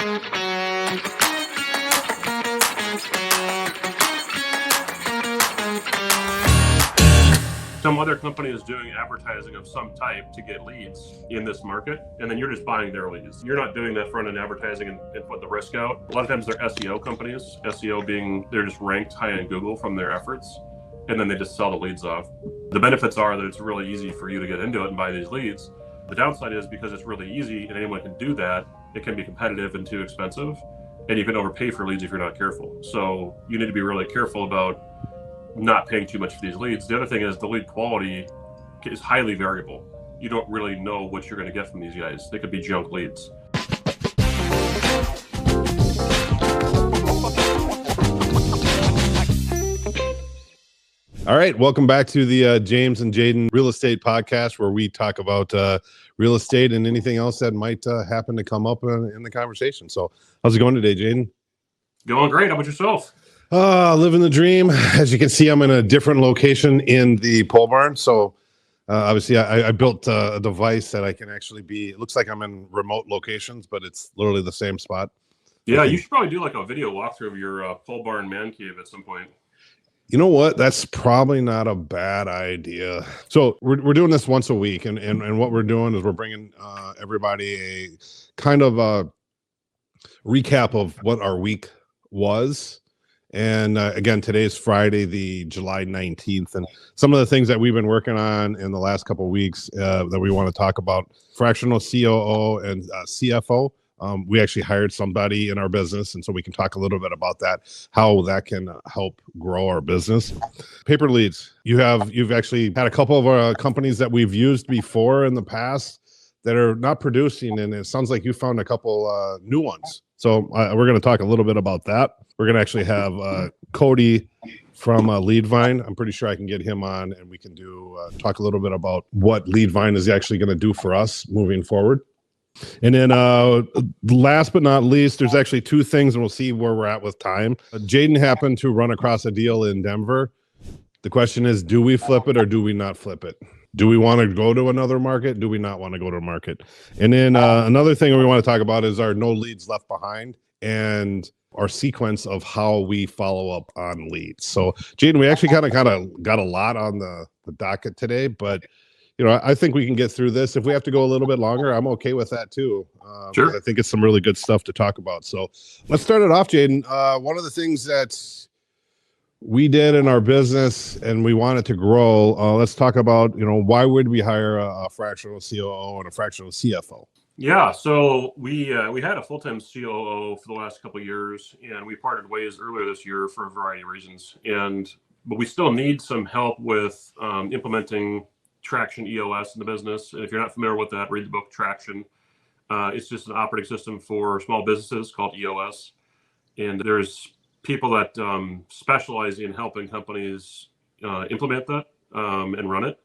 Some other company is doing advertising of some type to get leads in this market, and then you're just buying their leads. You're not doing that front-end advertising and put the risk out. A lot of times they're SEO companies, SEO being they're just ranked high in Google from their efforts, and then they just sell the leads off. The benefits are that it's really easy for you to get into it and buy these leads. The downside is because it's really easy and anyone can do that, it can be competitive and too expensive, and you can overpay for leads if you're not careful. So you need to be really careful about not paying too much for these leads. The other thing is the lead quality is highly variable. You don't really know what you're going to get from these guys. They could be junk leads. All right, welcome back to the James and Jaden Real Estate Podcast, where we talk about real estate and anything else that might happen to come up in the conversation. So how's it going today, Jaden? Going great. How about yourself? Living the dream. As you can see, I'm in a different location in the pole barn. So obviously I built a device that I can actually be, it looks like I'm in remote locations, but it's literally the same spot. Yeah, you should probably do like a video walkthrough of your pole barn man cave at some point. You know what? That's probably not a bad idea. So we're doing this once a week. And what we're doing is we're bringing everybody a kind of a recap of what our week was. And again, today's Friday, the July 19th, and some of the things that we've been working on in the last couple of weeks that we want to talk about. Fractional COO and CFO. We actually hired somebody in our business, and so we can talk a little bit about that, how that can help grow our business. Paper leads. You've actually had a couple of our companies that we've used before in the past that are not producing, and it sounds like you found a couple new ones. So we're going to talk a little bit about that. We're going to actually have Cody from Leadvine. I'm pretty sure I can get him on, and we can talk a little bit about what Leadvine is actually going to do for us moving forward. And then last but not least, there's actually two things, and we'll see where we're at with time. Jaden happened to run across a deal in Denver. The question is, do we flip it or do we not flip it? Do we want to go to another market? Do we not want to go to a market? And then another thing we want to talk about is our no leads left behind and our sequence of how we follow up on leads. So, Jaden, we actually kind of got a lot on the docket today, but I think we can get through this. If we have to go a little bit longer, I'm okay with that too. Sure. I think it's some really good stuff to talk about. So let's start it off, Jaden. One of the things that we did in our business and we wanted to grow, let's talk about, why would we hire a fractional COO and a fractional CFO? Yeah, so we had a full-time COO for the last couple of years, and we parted ways earlier this year for a variety of reasons. But we still need some help with implementing Traction EOS in the business. And if you're not familiar with that, read the book Traction. It's just an operating system for small businesses called EOS. And there's people that specialize in helping companies implement that and run it.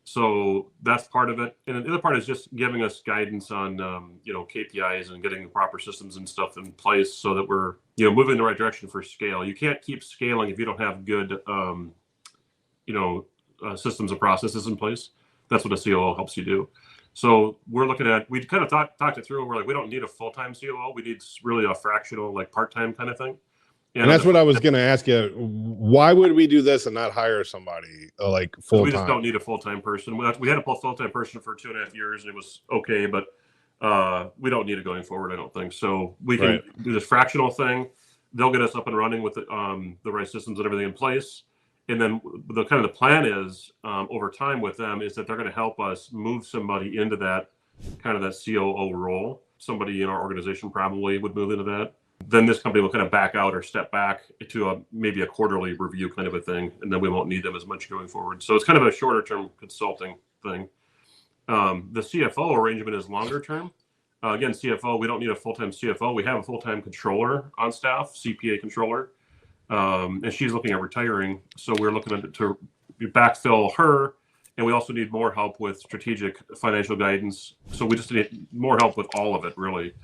So that's part of it. And the other part is just giving us guidance on, KPIs and getting the proper systems and stuff in place so that we're, moving in the right direction for scale. You can't keep scaling if you don't have good, systems and processes in place. That's what a COO helps you do. So we're looking at, we kind of talked it through. We're like, we don't need a full-time COO. We need really a fractional, like part-time kind of thing. And that's what I was going to ask you. Why would we do this and not hire somebody like full-time? We just don't need a full-time person. We had a full-time person for 2.5 years, and it was okay, but we don't need it going forward, I don't think. So we can do this fractional thing. They'll get us up and running with the right systems and everything in place. And then the plan is over time with them is that they're going to help us move somebody into that COO role. Somebody in our organization probably would move into that. Then this company will kind of back out or step back to maybe a quarterly review kind of a thing, and then we won't need them as much going forward. So it's kind of a shorter term consulting thing. The CFO arrangement is longer term. Again, CFO, we don't need a full-time CFO. We have a full-time controller on staff, CPA controller, and she's looking at retiring. So we're looking to backfill her, and we also need more help with strategic financial guidance. So we just need more help with all of it, really.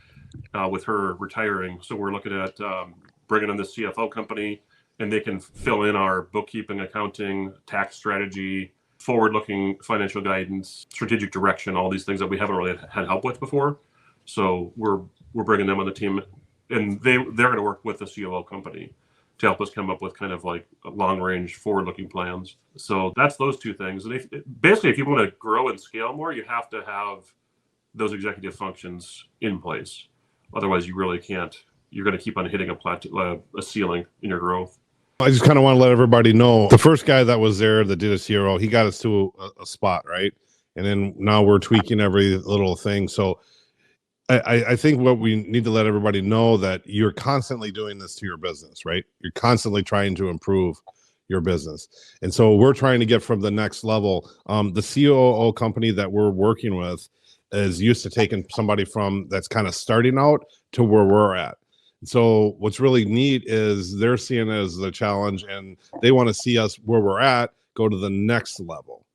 With her retiring. So we're looking at bringing in the CFO company, and they can fill in our bookkeeping, accounting, tax strategy, forward-looking financial guidance, strategic direction, all these things that we haven't really had help with before. So we're bringing them on the team and they're going to work with the COO company to help us come up with kind of like long range forward looking plans. So that's those two things. And basically, if you want to grow and scale more, you have to have those executive functions in place. Otherwise, you really can't. You're going to keep on hitting a ceiling in your growth. I just kind of want to let everybody know the first guy that was there that did a CRO, he got us to a spot, right? And then now we're tweaking every little thing. So I think what we need to let everybody know that you're constantly doing this to your business, right? You're constantly trying to improve your business. And so we're trying to get from the next level. The COO company that we're working with is used to taking somebody from that's kind of starting out to where we're at. So what's really neat is they're seeing it as the challenge and they want to see us where we're at go to the next level.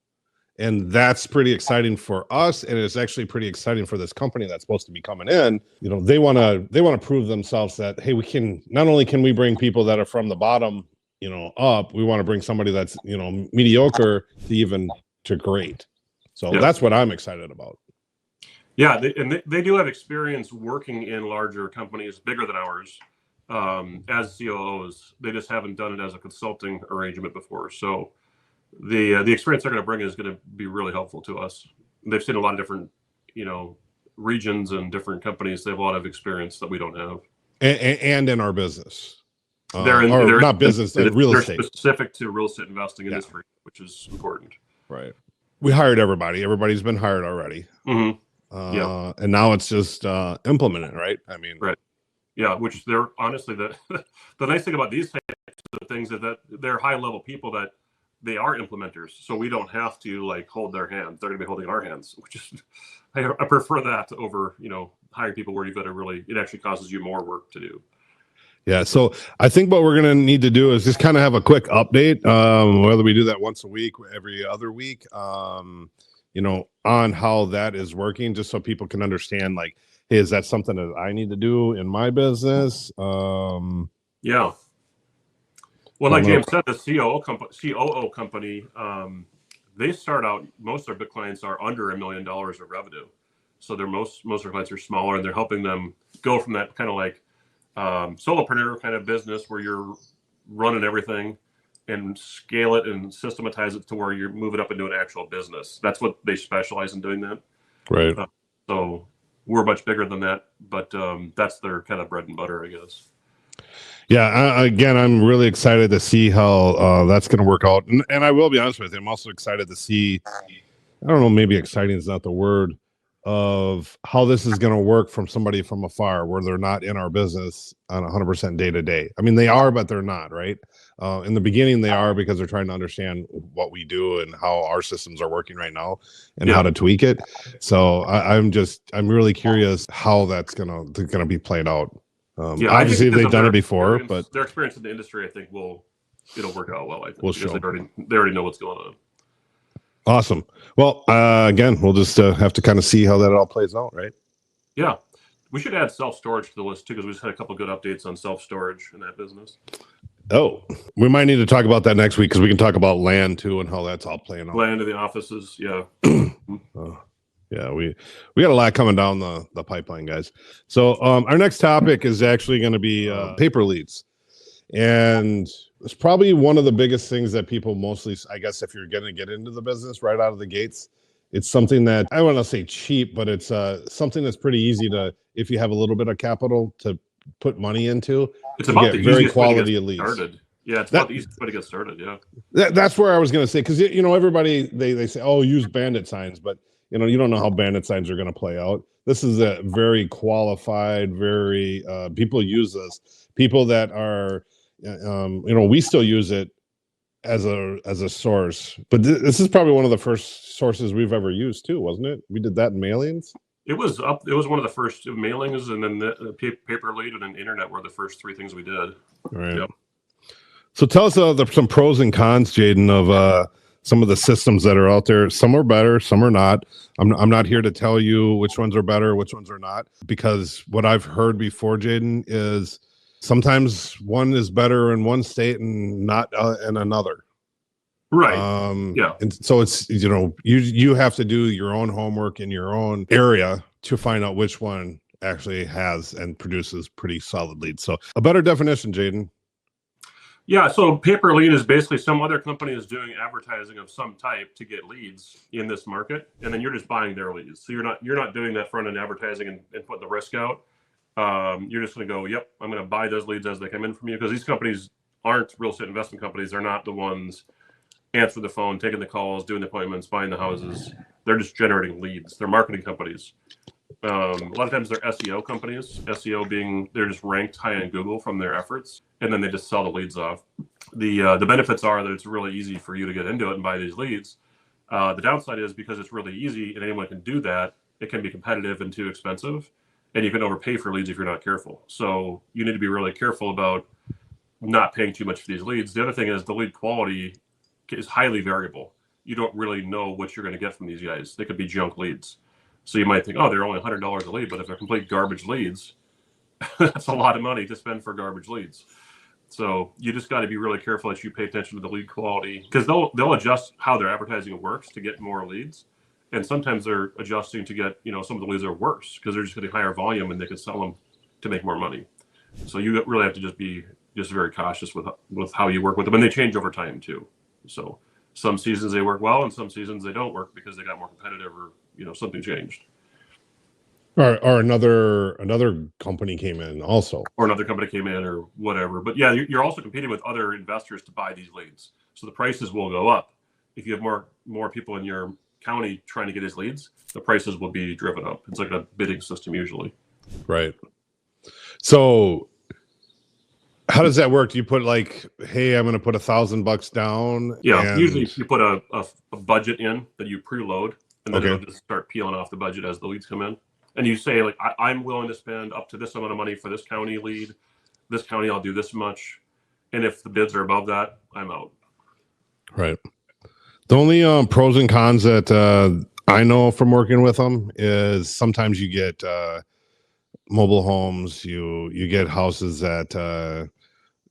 And that's pretty exciting for us. And it's actually pretty exciting for this company that's supposed to be coming in. You know, they want to prove themselves that, hey, we can, not only can we bring people that are from the bottom, you know, up, we want to bring somebody that's, you know, mediocre to even to great. So that's what I'm excited about. Yeah, they do have experience working in larger companies, bigger than ours, as COOs. They just haven't done it as a consulting arrangement before. So the experience they're going to bring is going to be really helpful to us. They've seen a lot of different, you know, regions and different companies. They have a lot of experience that we don't have. And in our business. They're not business, real estate. They're specific to real estate investing industry, which is important. Right. We hired everybody. Everybody's been hired already. Mm-hmm. And now it's just implementing, right? I mean, right. Yeah, which they're honestly the nice thing about these types of things is that they're high level people that they are implementers. So we don't have to like hold their hand. They're going to be holding our hands, which is I prefer that over, you know, hire people where you've got to really, it actually causes you more work to do. Yeah. So I think what we're going to need to do is just kind of have a quick update, whether we do that once a week, every other week, you know, on how that is working, just so people can understand, like, hey, is that something that I need to do in my business? Yeah. Well, like James said, the COO company, they start out, most of their big clients are under $1 million of revenue. So they're most of their clients are smaller, and they're helping them go from that kind of like solopreneur kind of business where you're running everything and scale it and systematize it to where you move it up into an actual business. That's what they specialize in doing that. Right. So we're much bigger than that, but that's their kind of bread and butter, I guess. Yeah. Again, I'm really excited to see how that's going to work out. And I will be honest with you, I'm also excited to see, I don't know, maybe exciting is not the word, of how this is going to work from somebody from afar, where they're not in our business on 100% day to day. I mean, they are, but they're not, right? In the beginning, they are, because they're trying to understand what we do and how our systems are working right now and how to tweak it. So I'm really curious how that's going to be played out. Obviously they've done it before, but their experience in the industry, I think it'll work out well. I think we'll show. They already know what's going on. Awesome. Well, again, we'll just have to kind of see how that all plays out, right? Yeah. We should add self-storage to the list too, because we just had a couple of good updates on self-storage in that business. Oh, we might need to talk about that next week, because we can talk about land too and how that's all playing out. Land in the offices, yeah. Yeah, we got a lot coming down the pipeline, guys. So our next topic is actually going to be paper leads. And it's probably one of the biggest things that people mostly, I guess, if you're going to get into the business right out of the gates, it's something that I want to say cheap, but it's something that's pretty easy to, if you have a little bit of capital to put money into. It's about the very quality leads. Started. Yeah, it's about the easiest way to get started. Yeah, that's where I was going to say, because you know, everybody they say, oh, use bandit signs, but you know, you don't know how bandit signs are going to play out. This is a very qualified, very people use this. People that are, you know, we still use it as a source, but this is probably one of the first sources we've ever used too, wasn't it? We did that in mailings. It was one of the first mailings, and then the paper lead and then internet were the first three things we did. All right. Yep. So tell us some pros and cons, Jaden, of some of the systems that are out there. Some are better, some are not. I'm not here to tell you which ones are better, which ones are not, because what I've heard before, Jaden, is sometimes one is better in one state and not in another. Right. Yeah. And so it's, you know, you have to do your own homework in your own area to find out which one actually has and produces pretty solid leads. So a better definition, Jaden. Yeah, so paper lead is basically some other company is doing advertising of some type to get leads in this market, and then you're just buying their leads. So you're not doing that front end advertising and putting the risk out. You're just going to go, yep, I'm going to buy those leads as they come in from you, because these companies aren't real estate investment companies. They're not the ones answering the phone, taking the calls, doing the appointments, buying the houses. They're just generating leads. They're marketing companies. A lot of times they're SEO companies, SEO being they're just ranked high in Google from their efforts, and then they just sell the leads off. The benefits are that it's really easy for you to get into it and buy these leads. The downside is because it's really easy and anyone can do that, it can be competitive and too expensive, and you can overpay for leads if you're not careful. So you need to be really careful about not paying too much for these leads. The other thing is the lead quality is highly variable. You don't really know what you're going to get from these guys. They could be junk leads. So you might think, oh, they're only $100 a lead, but if they're complete garbage leads, that's a lot of money to spend for garbage leads. So you just got to be really careful that you pay attention to the lead quality, because they'll adjust how their advertising works to get more leads. And sometimes they're adjusting to get, some of the leads are worse because they're just getting higher volume and they can sell them to make more money. So you really have to just be very cautious with how you work with them. And they change over time too. So some seasons they work well and some seasons they don't work because they got more competitive or something changed. Or another company came in also. Or another company came in or whatever. But yeah, you're also competing with other investors to buy these leads. So the prices will go up. If you have more people in your county trying to get his leads, the prices will be driven up. It's like a bidding system usually. Right. So how does that work? Do you put like, hey, I'm going to put $1,000 down? Yeah, usually you put a budget in that you preload, and then it'll just start peeling off the budget as the leads come in. And you say, like, I'm willing to spend up to this amount of money for this county lead. This county, I'll do this much. And if the bids are above that, I'm out. Right. The only pros and cons that I know from working with them is sometimes you get mobile homes, you get houses that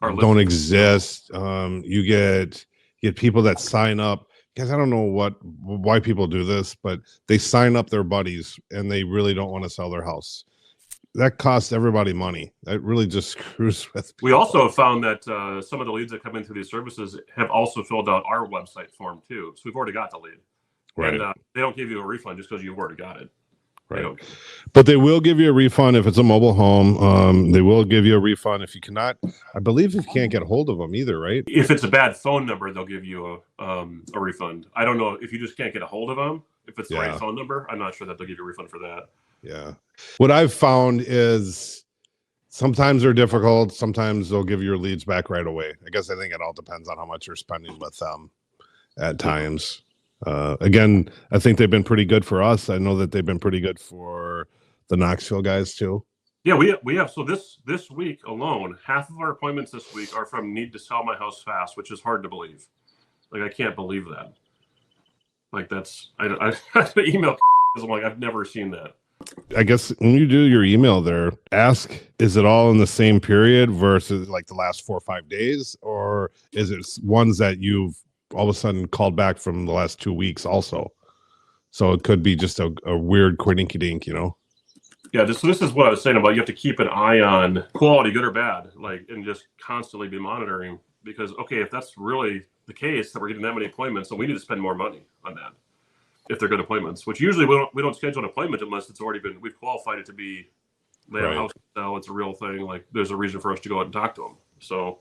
don't exist. You get people that sign up. Guys, I don't know why people do this, but they sign up their buddies and they really don't want to sell their house. That costs everybody money. That really just screws with people. We also have found that some of the leads that come in through these services have also filled out our website form too. So we've already got the lead. Right. And they don't give you a refund just because you've already got it. Right. But they will give you a refund if it's a mobile home. They will give you a refund if you cannot. I believe if you can't get a hold of them either, right? If it's a bad phone number, they'll give you a refund. I don't know if you just can't get a hold of them. If it's the right phone number, I'm not sure that they'll give you a refund for that. Yeah. What I've found is sometimes they're difficult. Sometimes they'll give your leads back right away. I think it all depends on how much you're spending with them at times. Again, I think they've been pretty good for us. I know that they've been pretty good for the Knoxville guys too. Yeah, we have. So this week alone, half of our appointments this week are from need to sell my house fast, which is hard to believe. Like, I can't believe that. Like, that's I the email. I'm like, I've never seen that. I guess when you do your email there, ask, is it all in the same period versus like the last 4 or 5 days, or is it ones that you've all of a sudden called back from the last 2 weeks also? So it could be just a weird quidinky-dink, Yeah, this is what I was saying about you have to keep an eye on quality, good or bad, like, and just constantly be monitoring, because if that's really the case that we're getting that many appointments, then we need to spend more money on that if they're good appointments, which usually we don't schedule an appointment unless it's already been, we've qualified it to be, they have a house to sell, it's a real thing, like there's a reason for us to go out and talk to them. So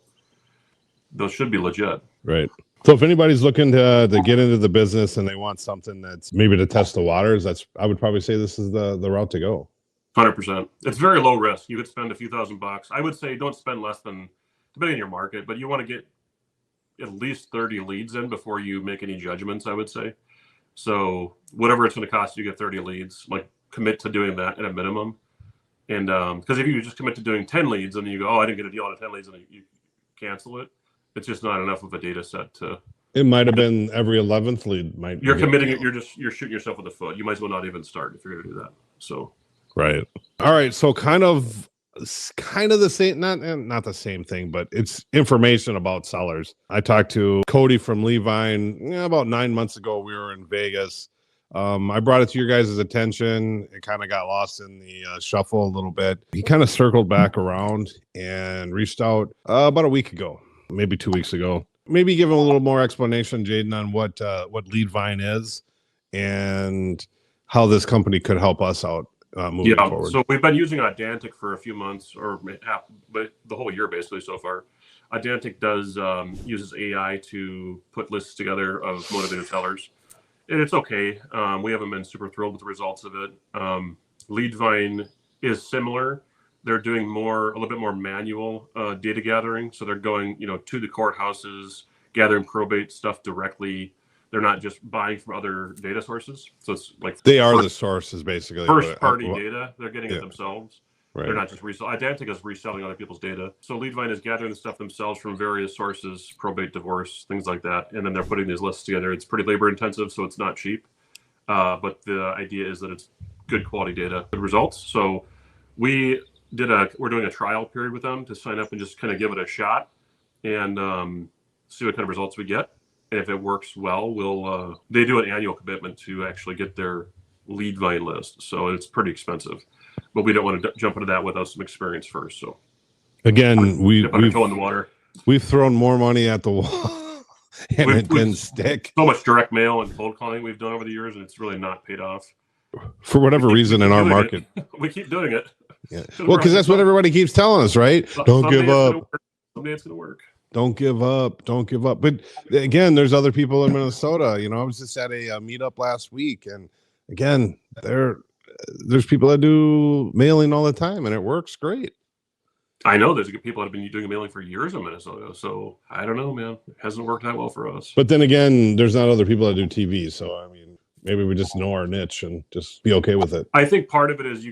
those should be legit. Right. So if anybody's looking to get into the business and they want something that's maybe to test the waters, I would probably say this is the route to go. 100%. It's very low risk. You could spend a few $1,000s. I would say don't spend less than, depending on your market, but you want to get at least 30 leads in before you make any judgments, I would say. So whatever it's going to cost you to get 30 leads, like, commit to doing that at a minimum. And because if you just commit to doing 10 leads and then you go, I didn't get a deal out of 10 leads, and you cancel it, it's just not enough of a data set to. It might have been every 11th lead. You're committing it. You're shooting yourself in the foot. You might as well not even start if you're going to do that. So. Right. All right. So kind of the same, not the same thing, but it's information about sellers. I talked to Cody from Levine about 9 months ago. We were in Vegas. I brought it to your guys' attention. It kind of got lost in the shuffle a little bit. He kind of circled back around and reached out about a week ago, maybe 2 weeks ago. Maybe give him a little more explanation, Jaden, on what Leadvine is and how this company could help us out moving forward. So we've been using Idantic for a few months, or but the whole year basically so far. Idantic does uses AI to put lists together of motivated sellers, and it's okay. We haven't been super thrilled with the results of it. Leadvine is similar. They're doing a little bit more manual data gathering. So they're going, to the courthouses, gathering probate stuff directly. They're not just buying from other data sources. So it's like they are the sources, basically. First party data. They're getting it themselves. Right. They're not just reselling. Idantic is reselling other people's data. So Leadvine is gathering the stuff themselves from various sources, probate, divorce, things like that. And then they're putting these lists together. It's pretty labor intensive, so it's not cheap. But the idea is that it's good quality data, good results. So we're doing a trial period with them to sign up and just kind of give it a shot and see what kind of results we get. And if it works well, they do an annual commitment to actually get their Leadvine list. So it's pretty expensive, but we don't want to jump into that without some experience first. So again, we've toe in the water. We've thrown more money at the wall and it didn't stick. So much direct mail and cold calling we've done over the years, and it's really not paid off. For whatever reason in our market. We keep doing it. Yeah. Well, because that's what everybody keeps telling us, right? Don't give up. Someday it's going to work. Don't give up. Don't give up. But again, there's other people in Minnesota. I was just at a meetup last week, and again, there's people that do mailing all the time, and it works great. I know there's people that have been doing mailing for years in Minnesota, so I don't know, man. It hasn't worked that well for us. But then again, there's not other people that do TV, so maybe we just know our niche and just be okay with it. I think part of it is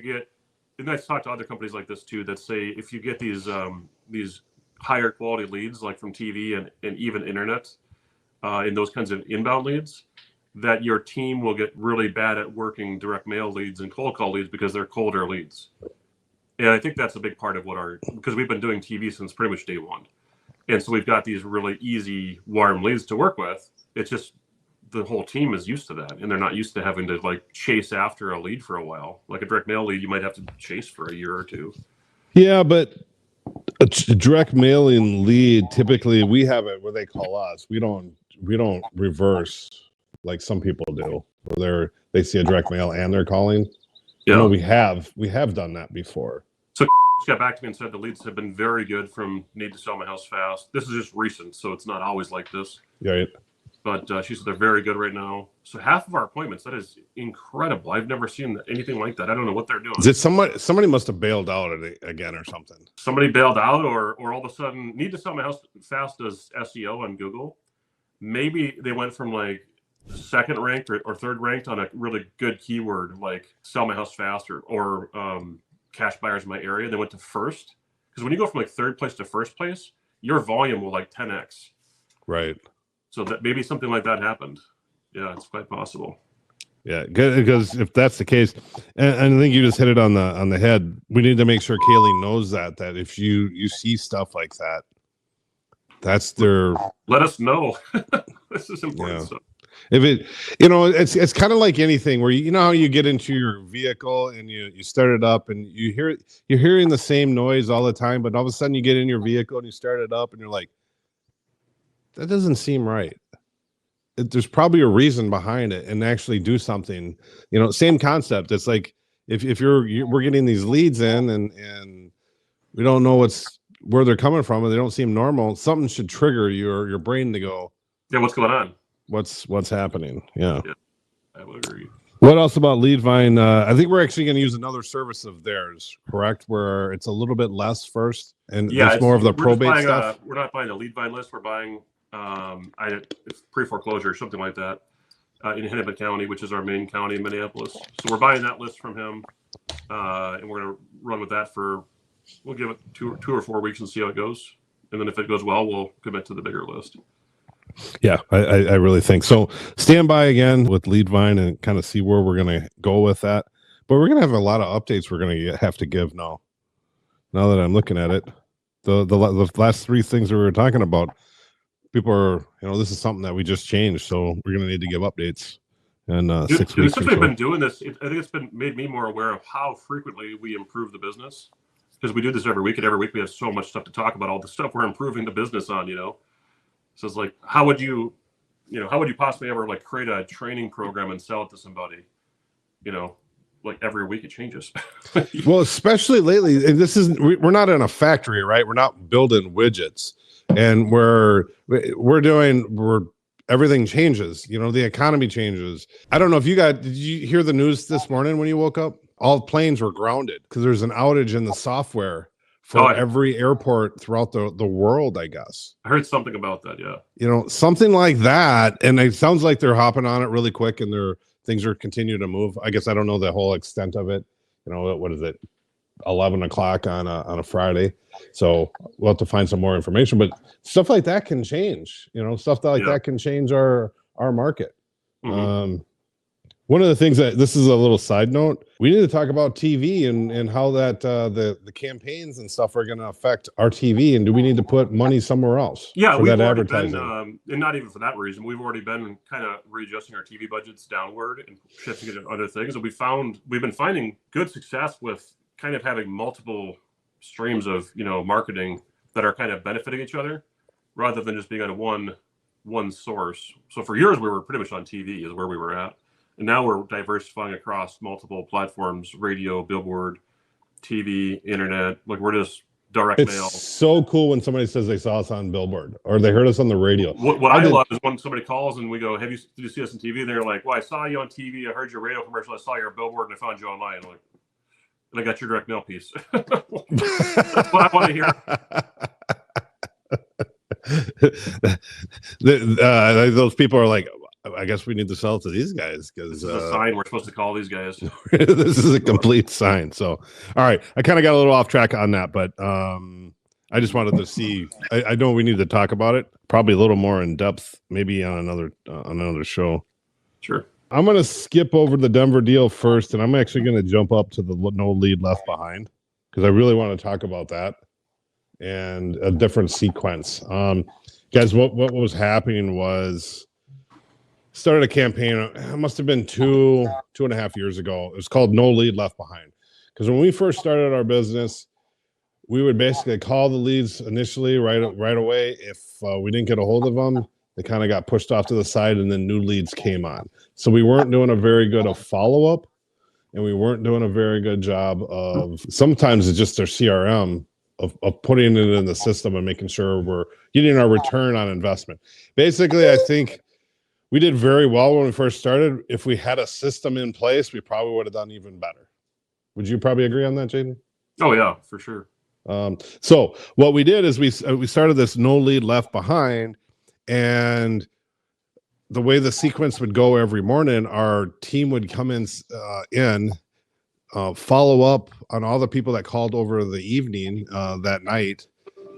and I've talked to other companies like this too that say if you get these higher quality leads like from TV and even internet and those kinds of inbound leads, that your team will get really bad at working direct mail leads and cold call leads because they're colder leads. And I think that's a big part of because we've been doing TV since pretty much day one. And so we've got these really easy, warm leads to work with. It's just the whole team is used to that. And they're not used to having to chase after a lead for a while. Like a direct mail lead, you might have to chase for a year or two. Yeah, but a direct mailing lead, typically we have it where they call us. We don't reverse like some people do, where they see a direct mail and they're calling. Yeah, we have done that before. So she got back to me and said the leads have been very good from need to sell my house fast. This is just recent, so it's not always like this. Right. But she said they're very good right now. So half of our appointments, that is incredible. I've never seen anything like that. I don't know what they're doing. Is it somebody must have bailed out again or something? Somebody bailed out or all of a sudden need to sell my house fast does SEO on Google. Maybe they went from second ranked or third ranked on a really good keyword like sell my house faster or cash buyers in my area. They went to first, because when you go from third place to first place, your volume will 10x. Right. So that maybe something like that happened. Yeah, it's quite possible. Yeah, because if that's the case, and I think you just hit it on the head. We need to make sure Kaylee knows that if you see stuff like that, that's their. Let us know. This is important stuff. If it's kind of like anything where how you get into your vehicle and you start it up and you're hearing the same noise all the time, but all of a sudden you get in your vehicle and you start it up and you're like, that doesn't seem right. There's probably a reason behind it, and actually do something. Same concept. It's like if we're getting these leads in and we don't know where they're coming from and they don't seem normal, something should trigger your brain to go, yeah, what's going on? What's happening? Yeah, I would agree. What else about Leadvine? I think we're actually going to use another service of theirs, correct? Where it's a little bit less first, and it's more of the probate stuff. We're not buying a Leadvine list. We're buying pre-foreclosure or something like that in Hennepin County, which is our main county in Minneapolis. So we're buying that list from him, and we're going to run with that we'll give it two or 4 weeks and see how it goes. And then if it goes well, we'll commit to the bigger list. Yeah, I really think so. Stand by again with Leadvine and kind of see where we're going to go with that. But we're going to have a lot of updates we're going to have to give now. Now that I'm looking at it, the last 3 things that we were talking about, people are, this is something that we just changed, so we're going to need to give updates in Dude, 6 weeks since or we've so. been doing this, I think it's been made me more aware of how frequently we improve the business, because we do this every week, and every week we have so much stuff to talk about, all the stuff we're improving the business on, So it's like, how would you possibly ever like create a training program and sell it to somebody? Like every week it changes. Well, especially lately, and we're not in a factory, right? We're not building widgets, and everything changes. The economy changes. I don't know if did you hear the news this morning when you woke up? All planes were grounded because there's an outage in the software for every airport throughout the world, I guess. I heard something about that. Yeah. Something like that. And it sounds like they're hopping on it really quick, and things are continuing to move. I guess I don't know the whole extent of it. What is it? 11 o'clock on a Friday. So we'll have to find some more information, but stuff like that can change, that can change our market. Mm-hmm. One of the things this is a little side note, we need to talk about TV and how that the campaigns and stuff are going to affect our TV, and do we need to put money somewhere else for that advertising? And not even for that reason, we've already been kind of readjusting our TV budgets downward and shifting it to other things. And we've been finding good success with kind of having multiple streams of marketing that are kind of benefiting each other, rather than just being on one source. So for years we were pretty much on TV is where we were at. And now we're diversifying across multiple platforms: radio, billboard, TV, internet. Like we're just direct mail. It's so cool when somebody says they saw us on billboard or they heard us on the radio. What I love is when somebody calls and we go, did you see us on TV? And they're like, well, I saw you on TV. I heard your radio commercial. I saw your billboard, and I found you online. And I got your direct mail piece. That's what I want to hear. Those people are like, I guess we need to sell to these guys because this is a sign we're supposed to call these guys. This is a complete sign. So, all right, I kind of got a little off track on that, but I just wanted to see. I know we need to talk about it, probably a little more in depth, maybe on another show. Sure. I'm going to skip over the Denver deal first, and I'm actually going to jump up to the no lead left behind because I really want to talk about that and a different sequence. Guys, what was happening was started a campaign. It must have been 2.5 years ago. It was called No Lead Left Behind. Because when we first started our business, we would basically call the leads initially right away. If we didn't get a hold of them, they kind of got pushed off to the side, and then new leads came on. So we weren't doing a very good of follow-up, and we weren't doing a very good job of, sometimes it's just their CRM of putting it in the system and making sure we're getting our return on investment. Basically, I think we did very well when we first started. If we had a system in place, we probably would have done even better. Would you probably agree on that, Jaden? Oh yeah, for sure. So what we did is we started this no lead left behind, and the way the sequence would go every morning, our team would come in, follow up on all the people that called over the evening that night,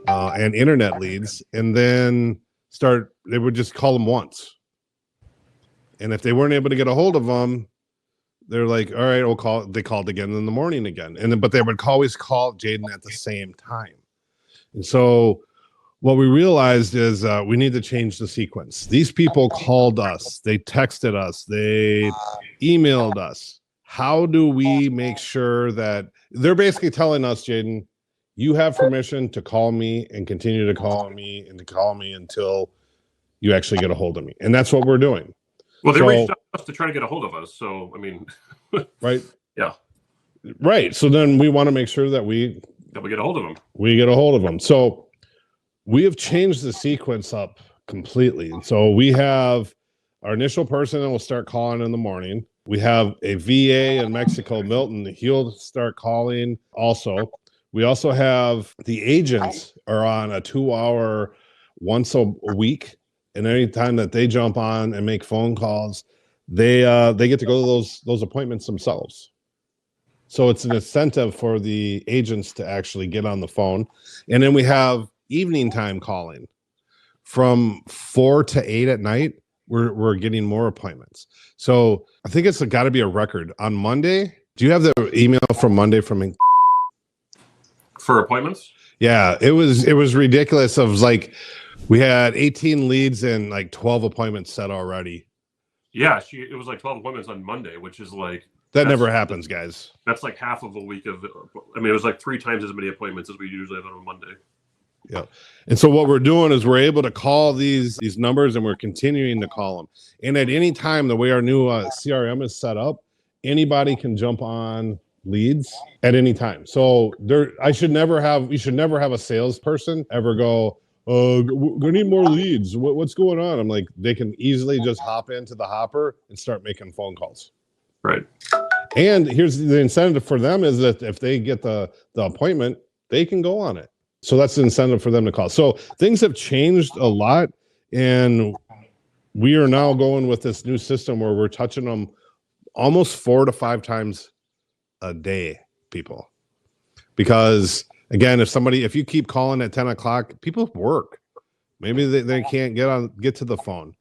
and internet leads, and then they would just call them once. And if they weren't able to get a hold of them, they're like, all right, we'll call. They called again in the morning again. But they would always call Jaden at the same time. And so what we realized is we need to change the sequence. These people called us, they texted us, they emailed us. How do we make sure that they're basically telling us, Jaden, you have permission to call me and continue to call me and to call me until you actually get a hold of me. And that's what we're doing. Well, they reached out to us to try to get a hold of us. So, I mean, right. Yeah. Right. So then we want to make sure that we get a hold of them. We get a hold of them. So we have changed the sequence up completely. And so we have our initial person that will start calling in the morning. We have a VA in Mexico, Milton. He'll start calling also. We also have the agents are on a 2-hour once a week. And anytime that they jump on and make phone calls, they get to go to those appointments themselves. So it's an incentive for the agents to actually get on the phone. And then we have evening time calling from 4 to 8 at night. We're getting more appointments. So I think it's got to be a record on Monday. Do you have the email from Monday from for appointments? Yeah, it was ridiculous. Of like, we had 18 leads and like 12 appointments set already. Yeah, it was like 12 appointments on Monday, which is like that never happens, guys. That's like half of a week of. I mean, it was like 3 times as many appointments as we usually have on a Monday. Yeah. And so what we're doing is we're able to call these numbers, and we're continuing to call them. And at any time, the way our new CRM is set up, anybody can jump on leads at any time. So we should never have a salesperson ever go, we need more leads. What's going on? I'm like, they can easily just hop into the hopper and start making phone calls. Right. And here's the incentive for them is that if they get the appointment, they can go on it. So that's the incentive for them to call. So things have changed a lot, and we are now going with this new system where we're touching them almost 4 to 5 times a day, people. Because again, if you keep calling at 10 o'clock, people work. Maybe they can't get to the phone.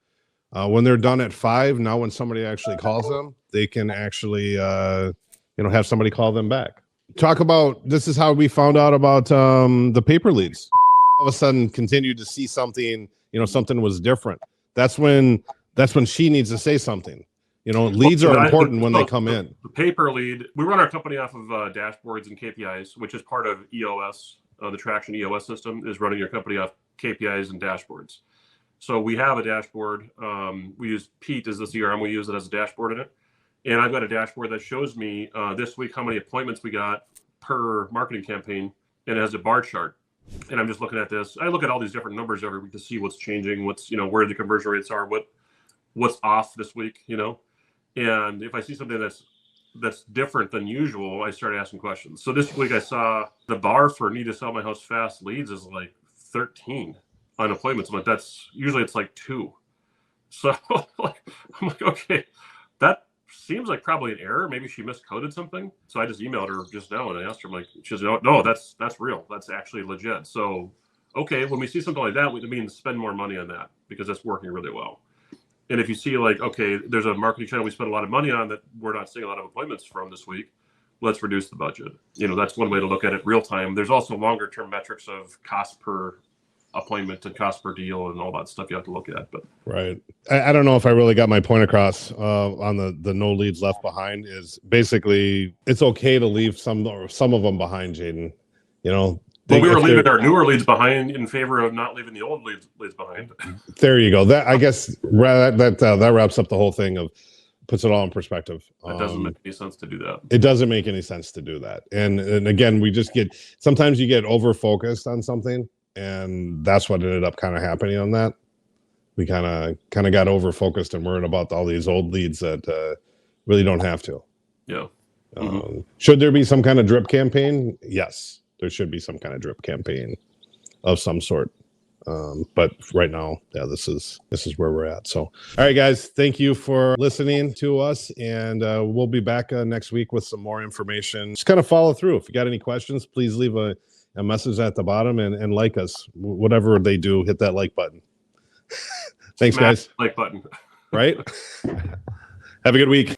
When they're done at 5, now when somebody actually calls them, they can actually have somebody call them back. Talk about, this is how we found out about the paper leads. All of a sudden continued to see something, something was different. That's when she needs to say something. Leads are important when they come in. The paper lead, we run our company off of dashboards and KPIs, which is part of EOS. The Traction EOS system is running your company off KPIs and dashboards. So we have a dashboard. We use Pete as the CRM. We use it as a dashboard in it. And I've got a dashboard that shows me this week how many appointments we got per marketing campaign, and it has a bar chart. And I'm just looking at this. I look at all these different numbers every week to see what's changing, what's where the conversion rates are, what's off this week, And if I see something that's different than usual, I start asking questions. So this week I saw the bar for need to sell my house fast leads is like 13 on appointments. I'm like, it's like 2. So I'm like, okay, that seems like probably an error. Maybe she miscoded something. So I just emailed her just now and I asked her, I'm like, she says, no, that's real. That's actually legit. So, okay, when we see something like that, we mean spend more money on that because that's working really well. And if you see like, okay, there's a marketing channel we spent a lot of money on that we're not seeing a lot of appointments from this week, let's reduce the budget. That's one way to look at it real time. There's also longer term metrics of cost per appointment and cost per deal and all that stuff you have to look at. But right. I don't know if I really got my point across on the no leads left behind. Is basically it's okay to leave some of them behind, Jaden. But we were leaving our newer leads behind in favor of not leaving the old leads behind. There you go. That I guess that wraps up the whole thing of puts it all in perspective. It doesn't make any sense to do that. It doesn't make any sense to do that. And again, we just sometimes you get over focused on something. And that's what ended up kind of happening on that. We kind of got over focused and worried about all these old leads that really don't have to. Yeah. Should there be some kind of drip campaign? Yes, there should be some kind of drip campaign of some sort. But right now, yeah, this is where we're at. So, all right, guys, thank you for listening to us, and we'll be back next week with some more information. Just kind of follow through. If you got any questions, please leave a message at the bottom and like us. Whatever they do, hit that like button. Thanks, guys. Like button. Right? Have a good week.